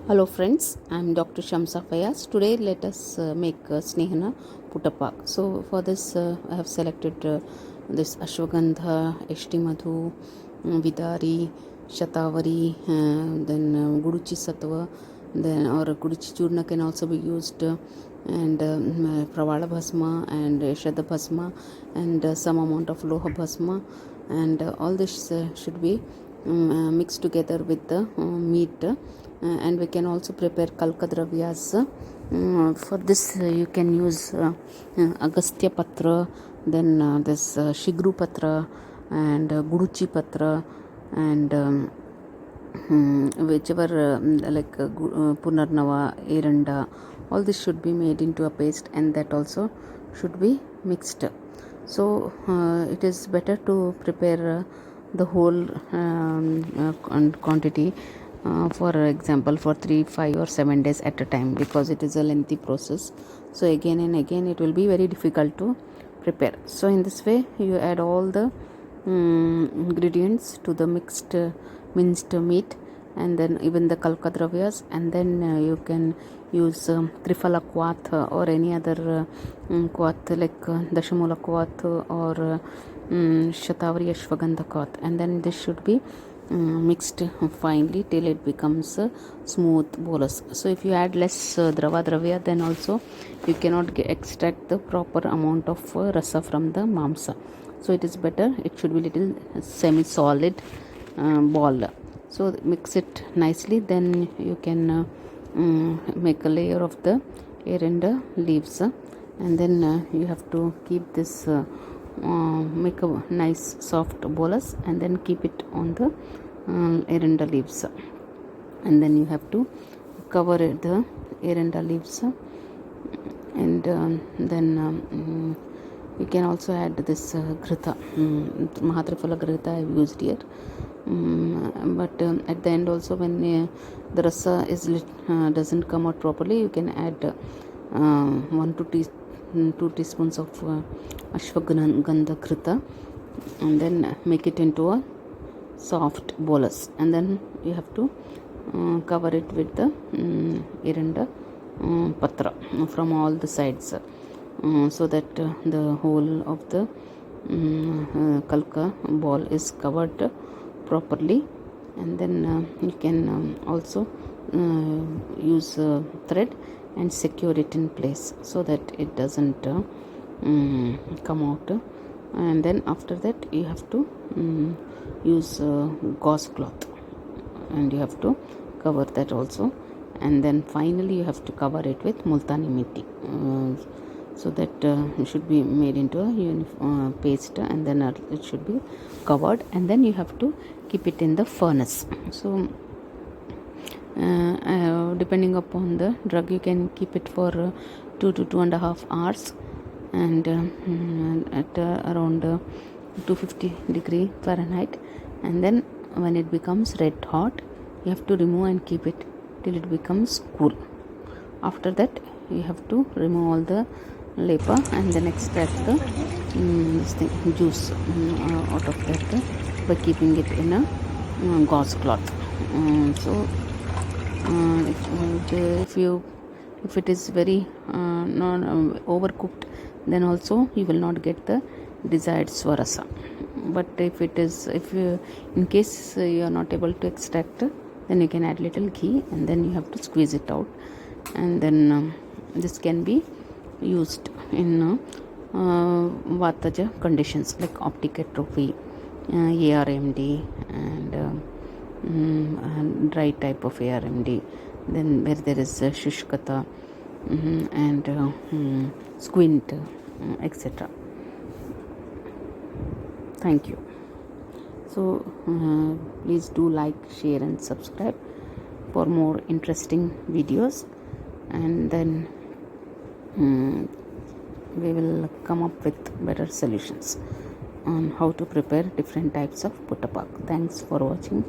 Hello friends, I am Dr. Shamsa Fayaz. Today let us make Snehana Putapaka. So for this I have selected this Ashwagandha, Eshti Madhu, Vidari, Shatavari, then Guduchi Sattva, then or Guduchi Churna can also be used, and Pravala Bhasma and Shada Bhasma, and some amount of Loha Bhasma, and all this should be mixed together with the meat. And we can also prepare Kalka Dravyas. For this you can use Agastya Patra, then this Shigru Patra and Guduchi Patra, and whichever like Punarnava, Eranda, all this should be made into a paste, and that also should be mixed. So it is better to prepare the whole quantity, for example for 3, 5 or 7 days at a time, because it is a lengthy process. So again and again it will be very difficult to prepare. So in this way you add all the ingredients to the minced meat, and then even the Kalka Dravyas, and then you can use Trifala Kwath or any other Kwath like Dashamula Kwath or Shatavari Ashwagandha Kwath, and then this should be mixed finely till it becomes smooth bolus. So if you add less dravya, then also you cannot extract the proper amount of rasa from the mamsa. So it is better, it should be little semi solid ball. So mix it nicely, then you can make a layer of the erenda leaves, and then you have to keep this make a nice soft bolus, and then keep it on the erenda leaves, and then you have to cover the erenda leaves, and then you can also add this grita, Mahatriphala grita I have used here, but at the end also when the rasa is doesn't come out properly, you can add 1 to 2 teaspoons of Ashwagandha grita, and then make it into a soft bolus, and then you have to cover it with the erenda patra from all the sides, so that the whole of the kalka ball is covered properly. And then you can also use thread and secure it in place so that it doesn't come out, and then after that you have to use gauze cloth, and you have to cover that also, and then finally you have to cover it with multani mitti, so that it should be made into a paste, and then it should be covered, and then you have to keep it in the furnace. So depending upon the drug, you can keep it for 2 to 2.5 hours, and at around 250 degree Fahrenheit, and then when it becomes red hot, you have to remove and keep it till it becomes cool. After that you have to remove all the lepa, and then extract the juice out of that by keeping it in a gauze cloth. So if it is very not overcooked, then also you will not get the desired swarasa. But if you in case you are not able to extract, then you can add little ghee, and then you have to squeeze it out, and then this can be used in Vataja conditions like optic atrophy, ARMD, and dry type of ARMD, then where there is shushkata, and squint, etc. Thank you. So please do like, share and subscribe for more interesting videos, and then we will come up with better solutions on how to prepare different types of Putapaka. Thanks for watching.